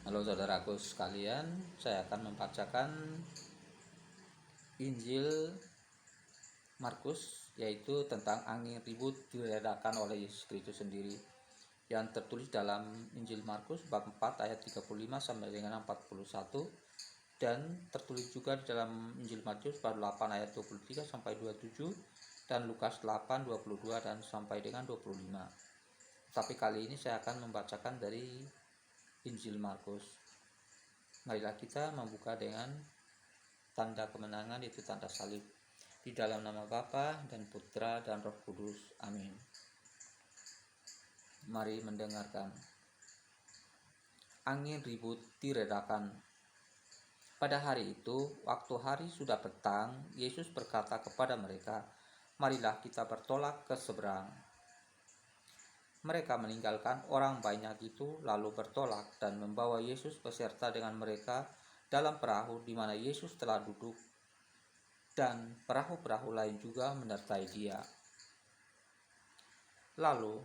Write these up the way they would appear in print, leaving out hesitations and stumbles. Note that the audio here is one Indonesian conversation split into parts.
Halo saudaraku sekalian, saya akan membacakan Injil Markus, yaitu tentang angin ribut diredakan oleh Yesus Kristus sendiri, yang tertulis dalam Injil Markus bab 4 ayat 35 sampai dengan 41, dan tertulis juga di dalam Injil Matius bab 8 ayat 23 sampai 27, dan Lukas 8 22 dan sampai dengan 25. Tapi kali ini saya akan membacakan dari Injil Markus. Marilah kita membuka dengan tanda kemenangan, yaitu tanda salib. Di dalam nama Bapa dan Putra dan Roh Kudus. Amin. Mari mendengarkan. Angin ribut diredakan. Pada hari itu, waktu hari sudah petang, Yesus berkata kepada mereka, "Marilah kita bertolak ke seberang." Mereka meninggalkan orang banyak itu lalu bertolak dan membawa Yesus beserta dengan mereka dalam perahu di mana Yesus telah duduk, dan perahu-perahu lain juga menyertai dia. Lalu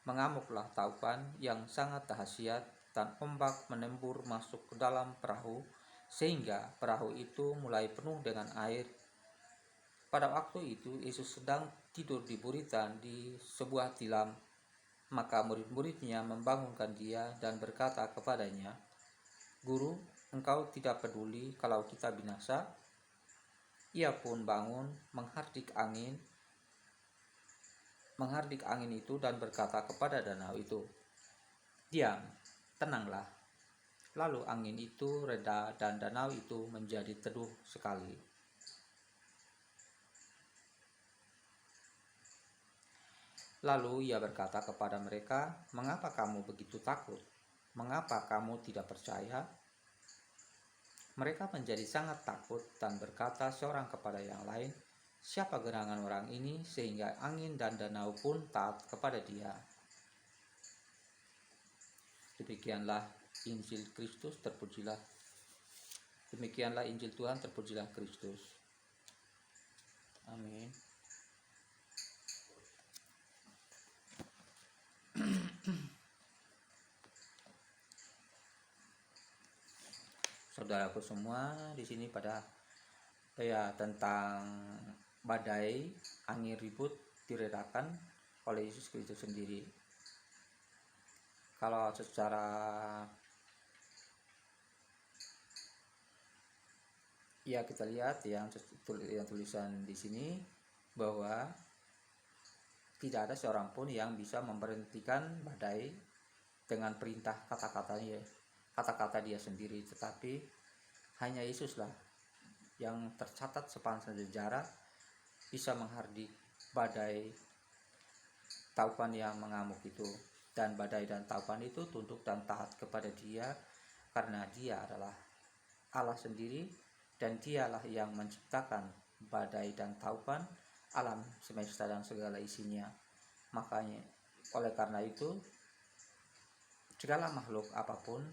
mengamuklah taupan yang sangat dahsyat dan ombak menembur masuk ke dalam perahu sehingga perahu itu mulai penuh dengan air. Pada waktu itu Yesus sedang tidur di buritan di sebuah tilam. Maka murid-muridnya membangunkan dia dan berkata kepadanya, "Guru, engkau tidak peduli kalau kita binasa?" Ia pun bangun, menghardik angin itu dan berkata kepada danau itu, "Diam, tenanglah." Lalu angin itu reda dan danau itu menjadi teduh sekali. Lalu ia berkata kepada mereka, "Mengapa kamu begitu takut? Mengapa kamu tidak percaya?" Mereka menjadi sangat takut dan berkata seorang kepada yang lain, "Siapa gerangan orang ini sehingga angin dan danau pun taat kepada dia?" Demikianlah Injil Kristus, terpujilah. Demikianlah Injil Tuhan, terpujilah Kristus. Amin. Saudaraku semua, di sini pada tentang badai, angin ribut diredakan oleh Yesus Kristus sendiri. Kalau secara kita lihat yang tulisan di sini bahwa tidak ada seorang pun yang bisa memberhentikan badai dengan perintah kata-kata dia sendiri, tetapi hanya Yesuslah yang tercatat sepanjang sejarah bisa menghardik badai taupan yang mengamuk itu. Dan badai dan taupan itu tunduk dan taat kepada dia karena dia adalah Allah sendiri, dan dialah yang menciptakan badai dan taupan, alam semesta dan segala isinya. Makanya oleh karena itu segala makhluk apapun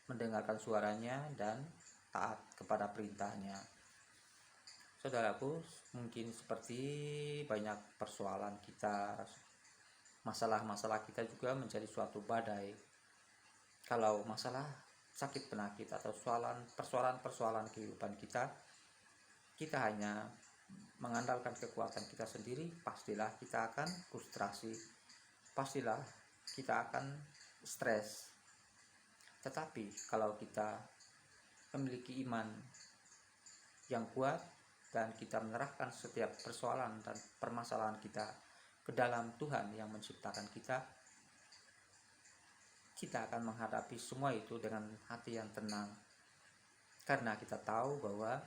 mendengarkan suaranya dan taat kepada perintahnya. Saudaraku, mungkin seperti banyak persoalan kita, masalah-masalah kita juga menjadi suatu badai. Kalau masalah sakit penyakit atau persoalan kehidupan kita hanya mengandalkan kekuatan kita sendiri, pastilah kita akan frustrasi, pastilah kita akan stres. Tetapi kalau kita memiliki iman yang kuat dan kita menyerahkan setiap persoalan dan permasalahan kita ke dalam Tuhan yang menciptakan kita akan menghadapi semua itu dengan hati yang tenang, karena kita tahu bahwa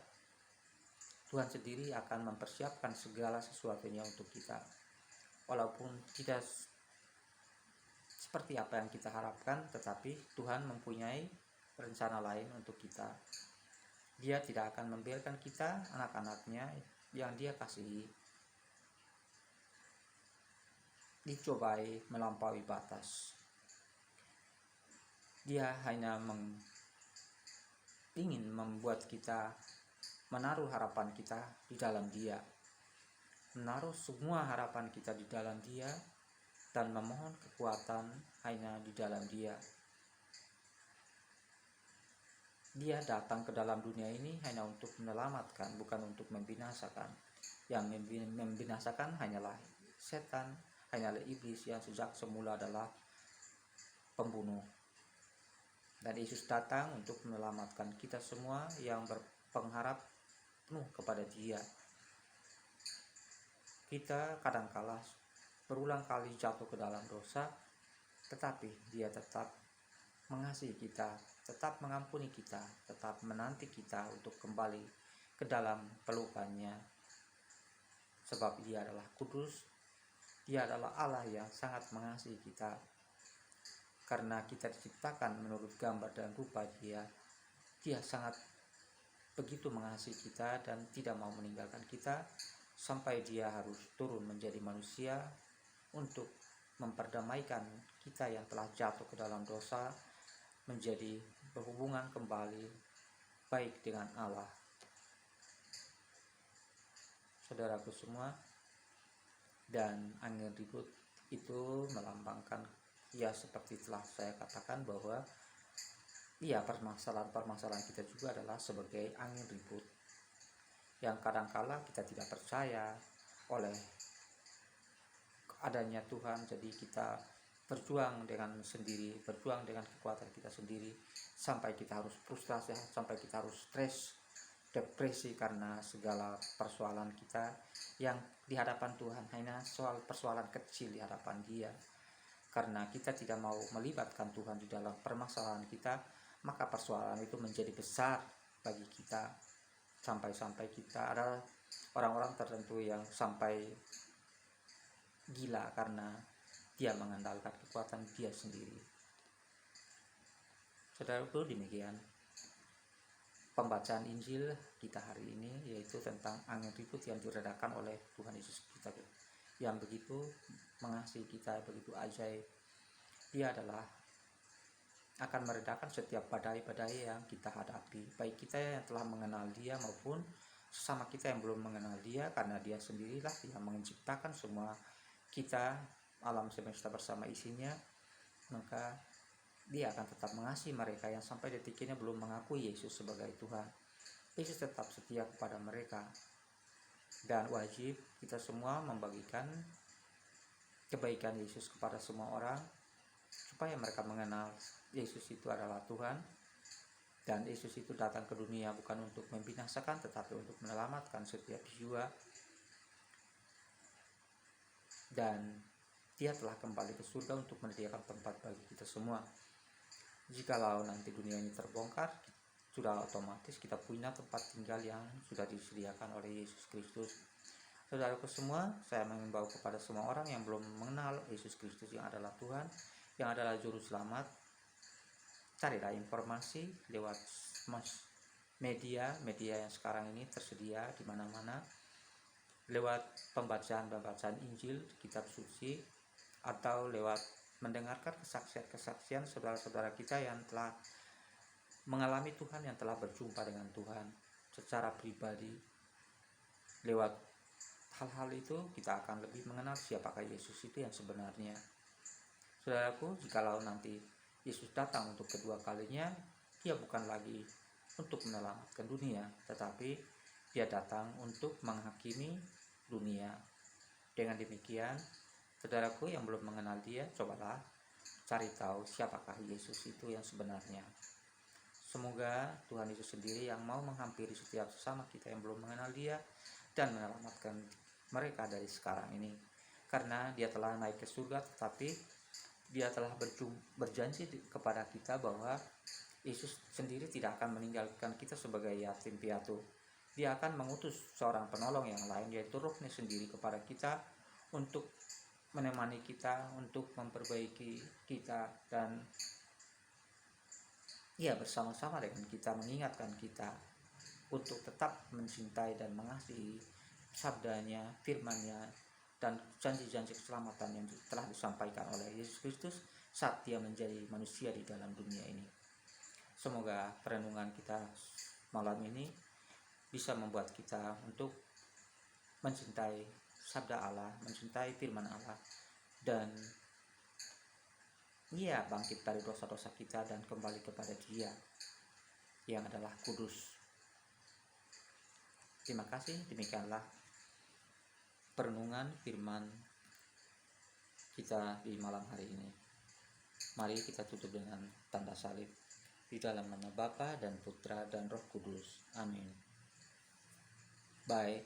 Tuhan sendiri akan mempersiapkan segala sesuatunya untuk kita. Walaupun tidak seperti apa yang kita harapkan, tetapi Tuhan mempunyai rencana lain untuk kita. Dia tidak akan membiarkan kita, anak-anaknya yang dia kasihi, dicobai melampaui batas. Dia hanya ingin membuat kita menaruh harapan kita di dalam Dia, menaruh semua harapan kita di dalam Dia, dan memohon kekuatan hanya di dalam Dia. Dia datang ke dalam dunia ini hanya untuk menyelamatkan, bukan untuk membinasakan. Yang membinasakan hanyalah setan, hanyalah iblis yang sejak semula adalah pembunuh. Dan Yesus datang untuk menyelamatkan kita semua yang berpengharap penuh kepada Dia. Kita kadangkala berulang kali jatuh ke dalam dosa, tetapi Dia tetap mengasihi kita, tetap mengampuni kita, tetap menanti kita untuk kembali ke dalam pelukannya. Sebab Dia adalah kudus, Dia adalah Allah yang sangat mengasihi kita. Karena kita diciptakan menurut gambar dan rupa Dia, Dia sangat begitu mengasihi kita dan tidak mau meninggalkan kita sampai Dia harus turun menjadi manusia untuk memperdamaikan kita yang telah jatuh ke dalam dosa, menjadi berhubungan kembali baik dengan Allah. Saudaraku semua, dan angin ribut itu melambangkan, ya seperti telah saya katakan, bahwa ya permasalahan kita juga adalah sebagai angin ribut yang kadangkala kita tidak percaya oleh adanya Tuhan. Jadi kita berjuang dengan sendiri, berjuang dengan kekuatan kita sendiri, sampai kita harus frustasi, sampai kita harus stres, depresi karena segala persoalan kita yang di hadapan Tuhan hanya soal persoalan kecil di hadapan Dia. Karena kita tidak mau melibatkan Tuhan di dalam permasalahan kita, maka persoalan itu menjadi besar bagi kita, sampai-sampai kita ada orang-orang tertentu yang sampai gila karena dia mengandalkan kekuatan dia sendiri. Saudaraku, demikian pembacaan Injil kita hari ini, yaitu tentang angin ribut yang diredakan oleh Tuhan Yesus kita yang begitu mengasihi kita, begitu ajaib. Dia adalah akan meredakan setiap badai-badai yang kita hadapi, baik kita yang telah mengenal Dia maupun sesama kita yang belum mengenal Dia, karena Dia sendirilah yang menciptakan semua kita, alam semesta bersama isinya. Maka Dia akan tetap mengasihi mereka yang sampai detik ini belum mengakui Yesus sebagai Tuhan. Yesus tetap setia kepada mereka, dan wajib kita semua membagikan kebaikan Yesus kepada semua orang, supaya mereka mengenal Yesus itu adalah Tuhan, dan Yesus itu datang ke dunia bukan untuk membinasakan, tetapi untuk menyelamatkan setiap jiwa. Dan Dia telah kembali ke surga untuk menyediakan tempat bagi kita semua. Jikalau nanti dunia ini terbongkar, sudah otomatis kita punya tempat tinggal yang sudah disediakan oleh Yesus Kristus. Saudaraku semua, saya mengimbau kepada semua orang yang belum mengenal Yesus Kristus yang adalah Tuhan, yang adalah juru selamat, carilah informasi lewat media yang sekarang ini tersedia di mana-mana, lewat pembacaan Injil, kitab suci, atau lewat mendengarkan kesaksian saudara-saudara kita yang telah mengalami Tuhan, yang telah berjumpa dengan Tuhan secara pribadi. Lewat hal-hal itu kita akan lebih mengenal siapakah Yesus itu yang sebenarnya. Saudaraku, jikalau nanti Yesus datang untuk kedua kalinya, Dia bukan lagi untuk menyelamatkan dunia, tetapi Dia datang untuk menghakimi dunia. Dengan demikian, saudaraku yang belum mengenal Dia, cobalah cari tahu siapakah Yesus itu yang sebenarnya. Semoga Tuhan Yesus sendiri yang mau menghampiri setiap sesama kita yang belum mengenal Dia dan menyelamatkan mereka dari sekarang ini. Karena Dia telah naik ke surga, tetapi Dia telah berjanji kepada kita bahwa Yesus sendiri tidak akan meninggalkan kita sebagai yatim piatu. Dia akan mengutus seorang penolong yang lain, yaitu Roh-Nya sendiri kepada kita untuk menemani kita, untuk memperbaiki kita, dan ya bersama-sama dengan kita mengingatkan kita untuk tetap mencintai dan mengasihi sabdanya, firman-Nya, dan janji-janji keselamatan yang telah disampaikan oleh Yesus Kristus saat Dia menjadi manusia di dalam dunia ini. Semoga perenungan kita malam ini bisa membuat kita untuk mencintai sabda Allah, mencintai firman Allah, dan bangkit dari dosa-dosa kita dan kembali kepada Dia. yang adalah kudus. Terima kasih, demikianlah perenungan firman kita di malam hari ini. Mari kita tutup dengan tanda salib. Di dalam nama Bapa dan Putra dan Roh Kudus. Amin. Baik,